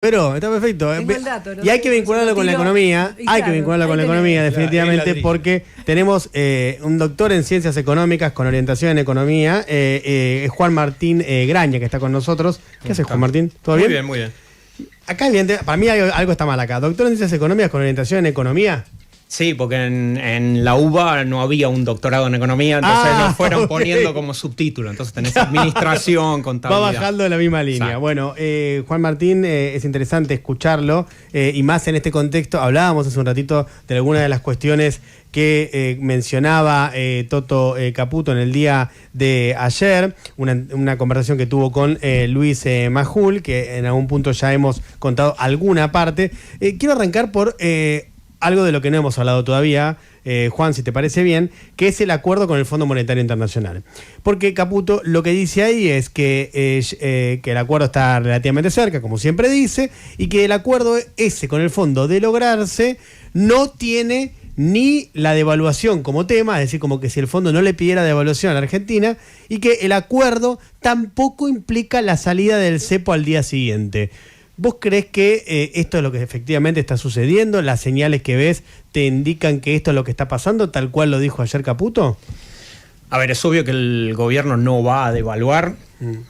Pero está perfecto. Tengo el dato, y hay que vincularlo con la economía. Hay que vincularlo con la economía, definitivamente, porque tenemos un doctor en ciencias económicas con orientación en economía, Juan Martín Graña, que está con nosotros. ¿Qué haces, Juan Martín? ¿Todo bien? Muy bien, muy bien. Acá, evidente, para mí algo está mal acá. Doctor en ciencias económicas con orientación en economía. Sí, porque en la UBA no había un doctorado en economía, entonces lo fueron poniendo como subtítulo. Entonces tenés administración, contabilidad. Va bajando de la misma línea. Exacto. Bueno, Juan Martín, es interesante escucharlo, y más en este contexto. Hablábamos hace un ratito de algunas de las cuestiones que mencionaba Toto Caputo en el día de ayer, una conversación que tuvo con Luis Majul, que en algún punto ya hemos contado alguna parte. Quiero arrancar por algo de lo que no hemos hablado todavía, Juan, si te parece bien, que es el acuerdo con el Fondo Monetario Internacional. Porque Caputo lo que dice ahí es que el acuerdo está relativamente cerca, como siempre dice, y que el acuerdo ese con el fondo, de lograrse, no tiene ni la devaluación como tema, es decir, como que si el fondo no le pidiera devaluación a la Argentina, y que el acuerdo tampoco implica la salida del cepo al día siguiente. ¿Vos creés que esto es lo que efectivamente está sucediendo? ¿Las señales que ves te indican que esto es lo que está pasando, tal cual lo dijo ayer Caputo? A ver, es obvio que el gobierno no va a devaluar,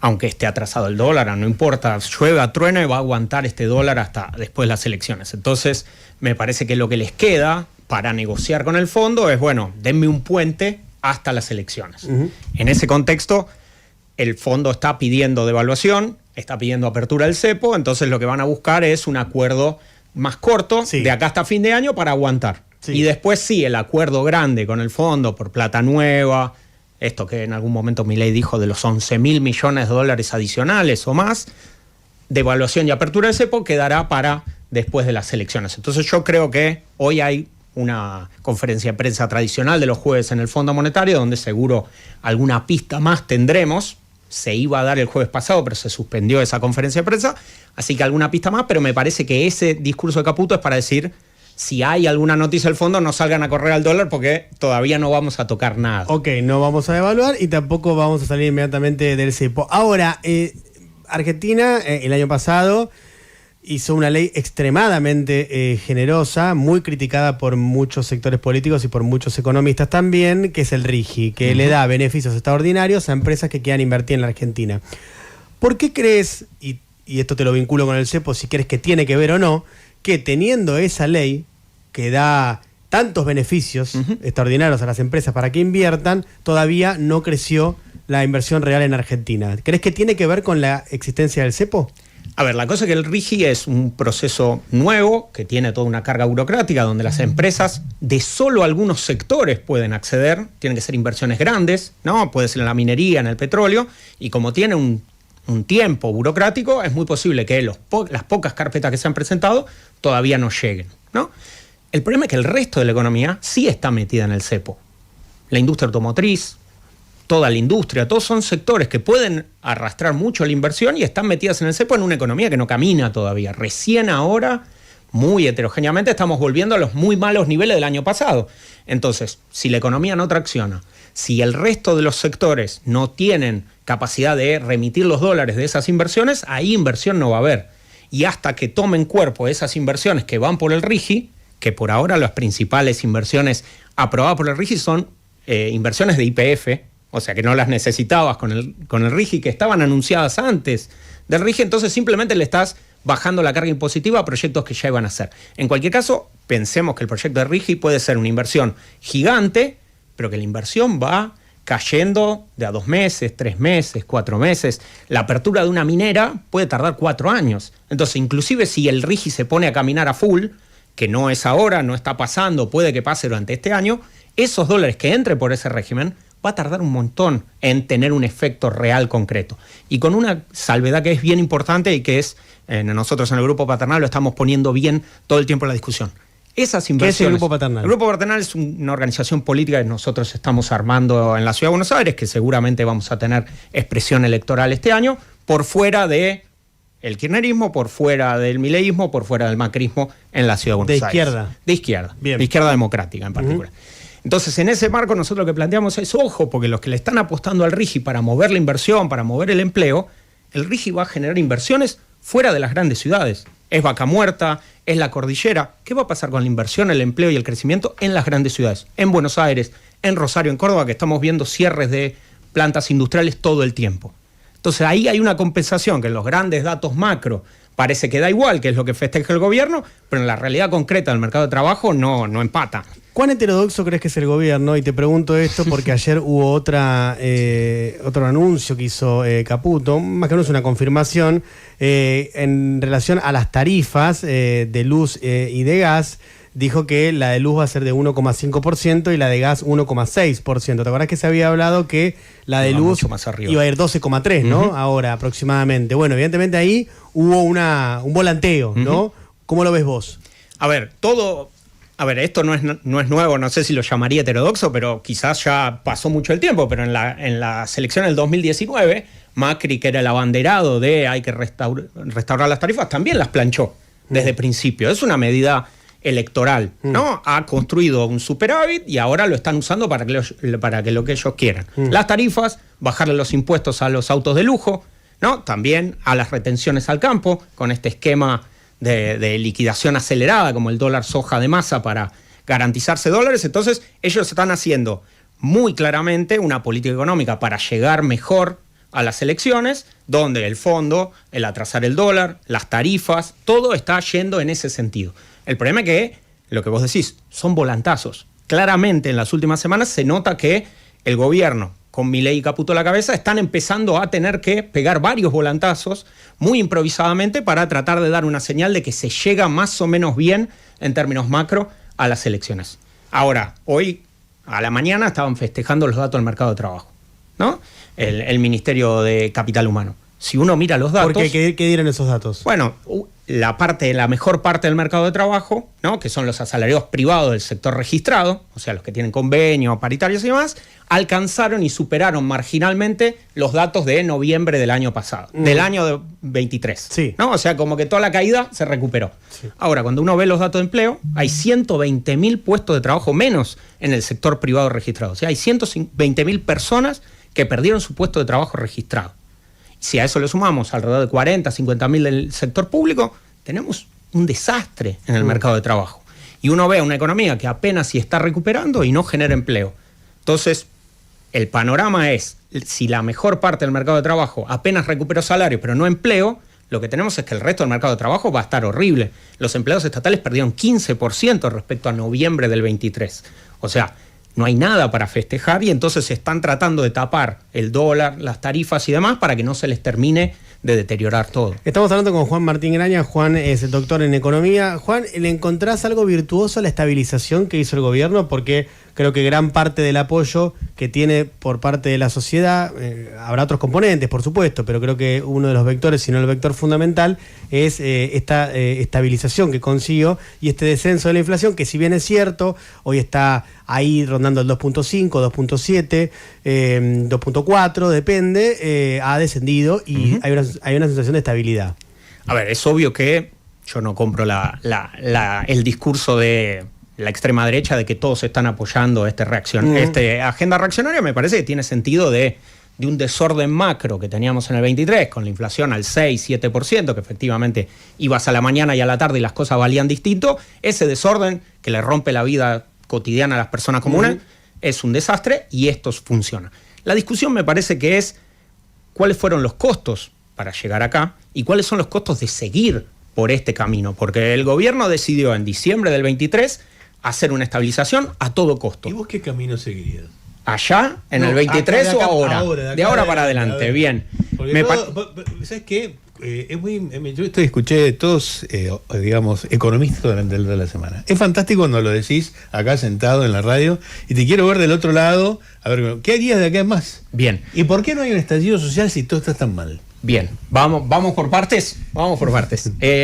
aunque esté atrasado el dólar, no importa, llueva, truena y va a aguantar este dólar hasta después de las elecciones. Entonces, me parece que lo que les queda para negociar con el fondo es, bueno, denme un puente hasta las elecciones. En ese contexto, el fondo está pidiendo devaluación, está pidiendo apertura del cepo, entonces lo que van a buscar es un acuerdo más corto, de acá hasta fin de año, para aguantar. Y después sí, el acuerdo grande con el fondo por plata nueva, esto que en algún momento Milei dijo de los 11.000 millones de dólares adicionales o más, devaluación y apertura del cepo quedará para después de las elecciones. Entonces yo creo que hoy hay una conferencia de prensa tradicional de los jueves en el Fondo Monetario, donde seguro alguna pista más tendremos. Se iba a dar el jueves pasado, pero se suspendió esa conferencia de prensa, así que alguna pista más, pero me parece que ese discurso de Caputo es para decir, si hay alguna noticia del fondo, no salgan a correr al dólar porque todavía no vamos a tocar nada. Ok, no vamos a devaluar y tampoco vamos a salir inmediatamente del cepo. Ahora, Argentina el año pasado hizo una ley extremadamente generosa, muy criticada por muchos sectores políticos y por muchos economistas también, que es el RIGI, que le da beneficios extraordinarios a empresas que quieran invertir en la Argentina. ¿Por qué crees, y esto te lo vinculo con el cepo, si crees que tiene que ver o no, que teniendo esa ley que da tantos beneficios extraordinarios a las empresas para que inviertan, todavía no creció la inversión real en Argentina? ¿Crees que tiene que ver con la existencia del cepo? A ver, la cosa es que el RIGI es un proceso nuevo que tiene toda una carga burocrática donde las empresas de solo algunos sectores pueden acceder, tienen que ser inversiones grandes, ¿no? Puede ser en la minería, en el petróleo, y como tiene un tiempo burocrático, es muy posible que las pocas carpetas que se han presentado todavía no lleguen, ¿no? El problema es que el resto de la economía sí está metida en el cepo. La industria automotriz, toda la industria, todos son sectores que pueden arrastrar mucho la inversión y están metidas en el cepo en una economía que no camina todavía. Recién ahora, muy heterogéneamente, estamos volviendo a los muy malos niveles del año pasado. Entonces, si la economía no tracciona, si el resto de los sectores no tienen capacidad de remitir los dólares de esas inversiones, ahí inversión no va a haber. Y hasta que tomen cuerpo esas inversiones que van por el RIGI, que por ahora las principales inversiones aprobadas por el RIGI son inversiones de YPF, o sea que no las necesitabas con el RIGI, que estaban anunciadas antes del RIGI, entonces simplemente le estás bajando la carga impositiva a proyectos que ya iban a hacer. En cualquier caso, pensemos que el proyecto de RIGI puede ser una inversión gigante, pero que la inversión va cayendo de a 2 meses, 3 meses, 4 meses. La apertura de una minera puede tardar 4 años. Entonces, inclusive si el RIGI se pone a caminar a full, que no es ahora, no está pasando, puede que pase durante este año, esos dólares que entren por ese régimen va a tardar un montón en tener un efecto real concreto. Y con una salvedad que es bien importante y que es, nosotros en el Grupo Paternal lo estamos poniendo bien todo el tiempo en la discusión. Esas inversiones. ¿Qué es el Grupo Paternal? El Grupo Paternal es una organización política que nosotros estamos armando en la Ciudad de Buenos Aires, que seguramente vamos a tener expresión electoral este año, por fuera de el kirchnerismo, por fuera del mileísmo, por fuera del macrismo en la Ciudad de Buenos Aires. ¿De izquierda? De izquierda. Bien. De izquierda democrática en particular. Entonces, en ese marco nosotros lo que planteamos es, ojo, porque los que le están apostando al RIGI para mover la inversión, para mover el empleo, el RIGI va a generar inversiones fuera de las grandes ciudades. es Vaca Muerta, es la cordillera. ¿Qué va a pasar con la inversión, el empleo y el crecimiento en las grandes ciudades? En Buenos Aires, en Rosario, en Córdoba, que estamos viendo cierres de plantas industriales todo el tiempo. Entonces ahí hay una compensación que en los grandes datos macro parece que da igual, que es lo que festeja el gobierno, pero en la realidad concreta del mercado de trabajo no empata. ¿Cuán heterodoxo crees que es el gobierno? Y te pregunto esto porque ayer hubo otro anuncio que hizo Caputo, más que no es una confirmación, en relación a las tarifas de luz y de gas. Dijo que la de luz va a ser de 1,5% y la de gas 1,6%. ¿Te acordás que se había hablado que la de luz iba a ir 12,3%, ¿no? Ahora aproximadamente. Bueno, evidentemente ahí hubo un volanteo, ¿no? ¿Cómo lo ves vos? A ver, esto no es nuevo, no sé si lo llamaría heterodoxo, pero quizás ya pasó mucho el tiempo, pero en las elecciones del 2019, Macri, que era el abanderado de hay que restaurar las tarifas, también las planchó desde el principio. Es una medida electoral, ¿no? Ha construido un superávit y ahora lo están usando para que lo que ellos quieran. Las tarifas, bajarle los impuestos a los autos de lujo, ¿no? También a las retenciones al campo, con este esquema de liquidación acelerada, como el dólar soja de masa para garantizarse dólares. Entonces, ellos están haciendo muy claramente una política económica para llegar mejor a las elecciones, donde el fondo, el atrasar el dólar, las tarifas, todo está yendo en ese sentido. El problema es que, lo que vos decís, son volantazos. Claramente en las últimas semanas se nota que el gobierno, con Milei y Caputo a la cabeza, están empezando a tener que pegar varios volantazos muy improvisadamente para tratar de dar una señal de que se llega más o menos bien en términos macro a las elecciones. Ahora, hoy a la mañana estaban festejando los datos del mercado de trabajo, ¿no? El Ministerio de Capital Humano. Si uno mira los datos... ¿Por qué? ¿Qué dieron esos datos? Bueno, la mejor parte del mercado de trabajo, ¿no? Que son los asalariados privados del sector registrado, o sea, los que tienen convenio, paritarios y demás, alcanzaron y superaron marginalmente los datos de noviembre del año pasado, del año 23. Sí. ¿No? O sea, como que toda la caída se recuperó. Sí. Ahora, cuando uno ve los datos de empleo, hay 120.000 puestos de trabajo menos en el sector privado registrado. O sea, hay 120.000 personas que perdieron su puesto de trabajo registrado. Si a eso le sumamos alrededor de 40, 50.000 del sector público, tenemos un desastre en el mercado de trabajo. Y uno ve una economía que apenas si está recuperando y no genera empleo. Entonces, el panorama es, si la mejor parte del mercado de trabajo apenas recuperó salario, pero no empleo, lo que tenemos es que el resto del mercado de trabajo va a estar horrible. Los empleados estatales perdieron 15% respecto a noviembre del 23. O sea, no hay nada para festejar y entonces se están tratando de tapar el dólar, las tarifas y demás para que no se les termine de deteriorar todo. Estamos hablando con Juan Martín Graña. Juan es el doctor en economía. Juan, ¿le encontrás algo virtuoso a la estabilización que hizo el gobierno? Porque creo que gran parte del apoyo que tiene por parte de la sociedad, habrá otros componentes, por supuesto, pero creo que uno de los vectores, si no el vector fundamental, es esta estabilización que consiguió y este descenso de la inflación, que si bien es cierto, hoy está ahí rondando el 2.5, 2.7, 2.4, depende, ha descendido y hay una sensación de estabilidad. A ver, es obvio que yo no compro el discurso de la extrema derecha de que todos están apoyando esta agenda reaccionaria. Me parece que tiene sentido de un desorden macro que teníamos en el 23, con la inflación al 6, 7%, que efectivamente ibas a la mañana y a la tarde y las cosas valían distinto. Ese desorden que le rompe la vida cotidiana a las personas comunes es un desastre y esto funciona. La discusión me parece que es cuáles fueron los costos para llegar acá y cuáles son los costos de seguir por este camino, porque el gobierno decidió en diciembre del 23 hacer una estabilización a todo costo. ¿Y vos qué camino seguirías? ¿Allá, en el 23 o ahora? De ahora para adelante, bien. ¿Sabes qué? Yo escuché todos, digamos, economistas durante la semana. Es fantástico cuando lo decís acá sentado en la radio y te quiero ver del otro lado. A ver, ¿qué harías de acá en más? Bien. ¿Y por qué no hay un estallido social si todo está tan mal? Bien, vamos por partes.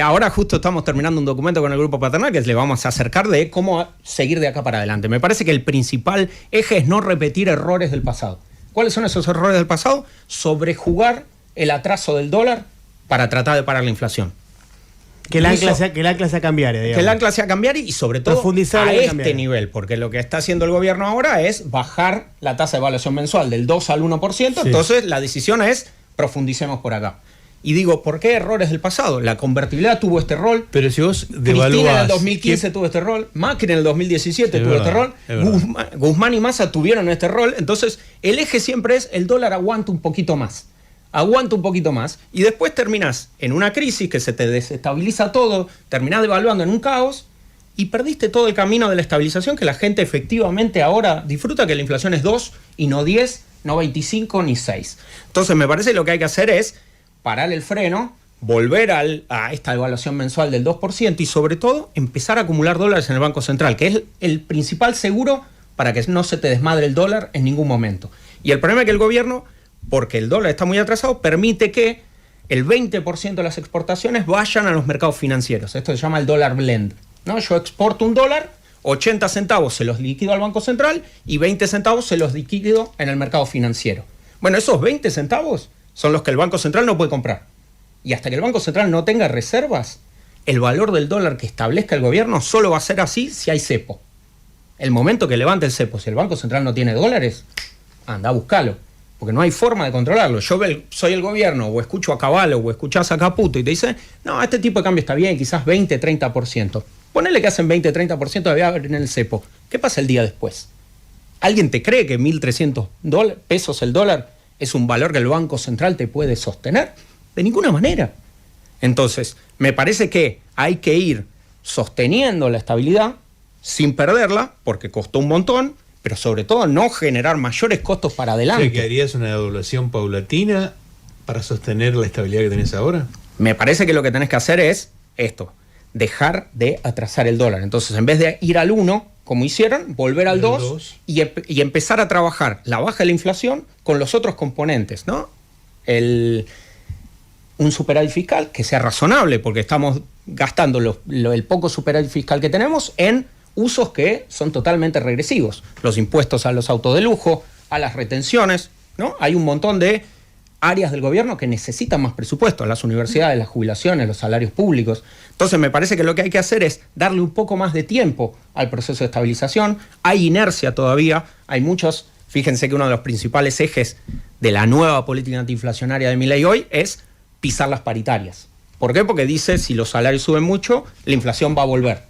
Ahora justo estamos terminando un documento con el Grupo Paternal que le vamos a acercar de cómo seguir de acá para adelante. Me parece que el principal eje es no repetir errores del pasado. ¿Cuáles son esos errores del pasado? Sobrejugar el atraso del dólar para tratar de parar la inflación. Que el ancla sea cambiaria, digamos. Que el ancla sea cambiaria y sobre todo a este nivel, porque lo que está haciendo el gobierno ahora es bajar la tasa de evaluación mensual del 2 al 1%, sí. Entonces la decisión es profundicemos por acá. y digo, ¿por qué errores del pasado? La convertibilidad tuvo este rol. Pero si vos devaluás... Cristina en el 2015 tuvo este rol, Macri en el 2017 tuvo este rol, Guzmán y Massa tuvieron este rol. Entonces, el eje siempre es el dólar aguanta un poquito más. Aguanta un poquito más. Y después terminás en una crisis que se te desestabiliza todo, terminás devaluando en un caos y perdiste todo el camino de la estabilización que la gente efectivamente ahora disfruta, que la inflación es 2 y no 10, no 25 ni 6. Entonces, me parece que lo que hay que hacer es parar el freno, volver a esta devaluación mensual del 2% y sobre todo empezar a acumular dólares en el Banco Central, que es el principal seguro para que no se te desmadre el dólar en ningún momento. Y el problema es que el gobierno, porque el dólar está muy atrasado, permite que el 20% de las exportaciones vayan a los mercados financieros. Esto se llama el dólar blend, ¿no? Yo exporto un dólar, 80 centavos se los liquido al Banco Central y 20 centavos se los liquido en el mercado financiero. Bueno, esos 20 centavos son los que el Banco Central no puede comprar. Y hasta que el Banco Central no tenga reservas, el valor del dólar que establezca el gobierno solo va a ser así si hay cepo. El momento que levante el cepo, si el Banco Central no tiene dólares, anda a buscarlo, porque no hay forma de controlarlo. Yo soy el gobierno, o escucho a Cavallo, o escuchás a Caputo, y te dicen, no, este tipo de cambio está bien, quizás 20, 30%. Ponele que hacen 20, 30% de haber en el cepo. ¿Qué pasa el día después? ¿Alguien te cree que 1.300 pesos el dólar es un valor que el Banco Central te puede sostener? De ninguna manera. Entonces, me parece que hay que ir sosteniendo la estabilidad sin perderla, porque costó un montón, pero sobre todo no generar mayores costos para adelante. O sea, ¿que harías una devaluación paulatina para sostener la estabilidad que tenés ahora? Me parece que lo que tenés que hacer es esto, dejar de atrasar el dólar. Entonces, en vez de ir al 1, como hicieron, volver al 2 y empezar a trabajar la baja de la inflación con los otros componentes, ¿no? Un superávit fiscal que sea razonable, porque estamos gastando el poco superávit fiscal que tenemos en usos que son totalmente regresivos. Los impuestos a los autos de lujo, a las retenciones, ¿no? Hay un montón de áreas del gobierno que necesitan más presupuesto, las universidades, las jubilaciones, los salarios públicos. Entonces me parece que lo que hay que hacer es darle un poco más de tiempo al proceso de estabilización. Hay inercia todavía, hay muchos. Fíjense que uno de los principales ejes de la nueva política antiinflacionaria de Milei hoy es pisar las paritarias. ¿Por qué? Porque dice, si los salarios suben mucho, la inflación va a volver.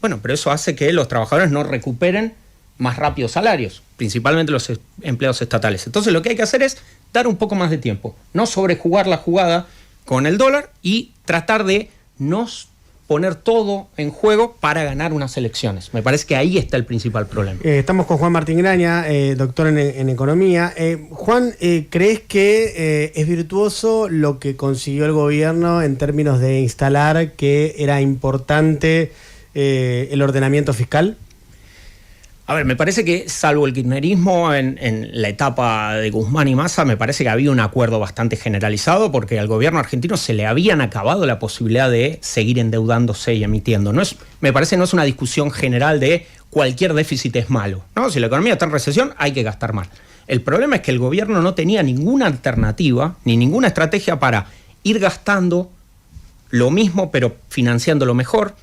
Bueno, pero eso hace que los trabajadores no recuperen más rápido salarios, principalmente los empleados estatales. Entonces lo que hay que hacer es dar un poco más de tiempo, no sobrejugar la jugada con el dólar y tratar de no poner todo en juego para ganar unas elecciones. Me parece que ahí está el principal problema. Estamos con Juan Martín Graña, doctor en economía. Juan, ¿crees que es virtuoso lo que consiguió el gobierno en términos de instalar que era importante el ordenamiento fiscal? A ver, me parece que, salvo el kirchnerismo en la etapa de Guzmán y Massa, me parece que había un acuerdo bastante generalizado porque al gobierno argentino se le habían acabado la posibilidad de seguir endeudándose y emitiendo. Me parece no es una discusión general de cualquier déficit es malo, ¿no? Si la economía está en recesión, hay que gastar más. El problema es que el gobierno no tenía ninguna alternativa ni ninguna estrategia para ir gastando lo mismo pero financiándolo mejor.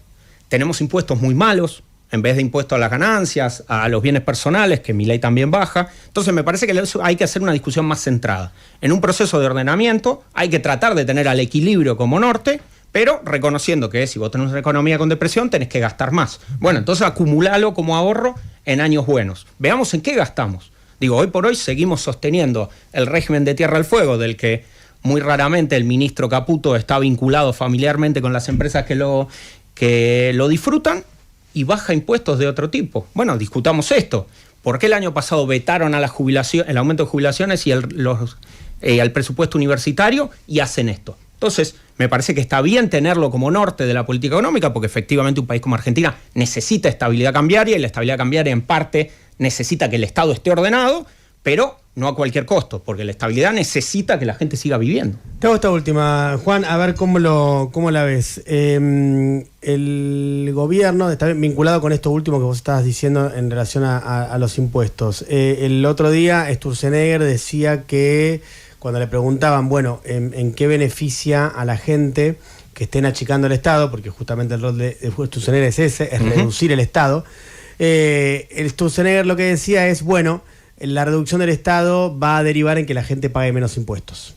Tenemos impuestos muy malos. En vez de impuestos a las ganancias, a los bienes personales, que Milei también baja. Entonces me parece que hay que hacer una discusión más centrada. En un proceso de ordenamiento hay que tratar de tener al equilibrio como norte, pero reconociendo que si vos tenés una economía con depresión tenés que gastar más. Bueno, entonces acumulalo como ahorro en años buenos. Veamos en qué gastamos. Digo, hoy por hoy seguimos sosteniendo el régimen de Tierra del Fuego, del que muy raramente el ministro Caputo está vinculado familiarmente con las empresas que lo disfrutan, y baja impuestos de otro tipo. Bueno, discutamos esto. ¿Por qué el año pasado vetaron a la jubilación, el aumento de jubilaciones y al presupuesto universitario y hacen esto? Entonces, me parece que está bien tenerlo como norte de la política económica, porque efectivamente un país como Argentina necesita estabilidad cambiaria, y la estabilidad cambiaria en parte necesita que el Estado esté ordenado, pero no a cualquier costo, porque la estabilidad necesita que la gente siga viviendo. Te hago esta última, Juan, a ver cómo la ves. El gobierno está vinculado con esto último que vos estabas diciendo en relación a los impuestos. El otro día Sturzenegger decía que cuando le preguntaban, bueno, en qué beneficia a la gente que estén achicando el Estado, porque justamente el rol de Sturzenegger es ese, es reducir el Estado. El Sturzenegger lo que decía es, bueno, la reducción del Estado va a derivar en que la gente pague menos impuestos.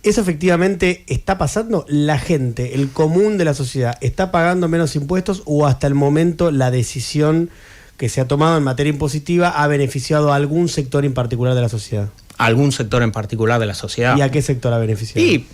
¿Eso efectivamente está pasando? ¿La gente, el común de la sociedad, está pagando menos impuestos o hasta el momento la decisión que se ha tomado en materia impositiva ha beneficiado a algún sector en particular de la sociedad? ¿Algún sector en particular de la sociedad? ¿Y a qué sector ha beneficiado? Y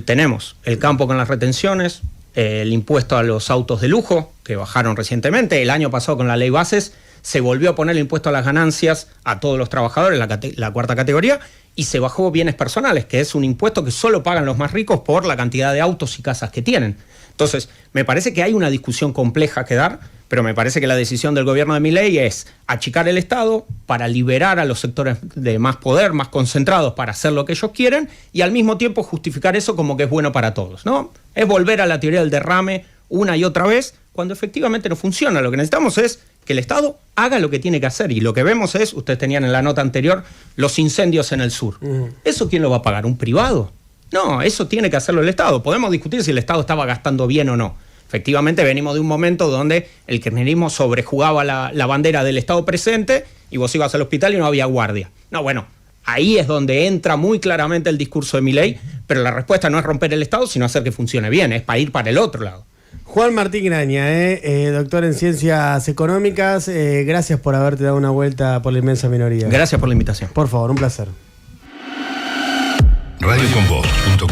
tenemos el campo con las retenciones, el impuesto a los autos de lujo, que bajaron recientemente. El año pasado con la ley Bases se volvió a poner el impuesto a las ganancias a todos los trabajadores, la cuarta categoría, y se bajó bienes personales, que es un impuesto que solo pagan los más ricos por la cantidad de autos y casas que tienen. Entonces, me parece que hay una discusión compleja que dar, pero me parece que la decisión del gobierno de Milei es achicar el Estado para liberar a los sectores de más poder, más concentrados, para hacer lo que ellos quieren, y al mismo tiempo justificar eso como que es bueno para todos, ¿no? Es volver a la teoría del derrame una y otra vez, cuando efectivamente no funciona. Lo que necesitamos es que el Estado haga lo que tiene que hacer, y lo que vemos es, ustedes tenían en la nota anterior, los incendios en el sur. ¿Eso quién lo va a pagar? ¿Un privado? No, eso tiene que hacerlo el Estado. Podemos discutir si el Estado estaba gastando bien o no. Efectivamente, venimos de un momento donde el kirchnerismo sobrejugaba la bandera del Estado presente y vos ibas al hospital y no había guardia. No, bueno, ahí es donde entra muy claramente el discurso de Milei, pero la respuesta no es romper el Estado, sino hacer que funcione bien, es para ir para el otro lado. Juan Martín Graña, doctor en Ciencias Económicas, gracias por haberte dado una vuelta por la inmensa minoría. Gracias por la invitación. Por favor, un placer. radioconvoz.com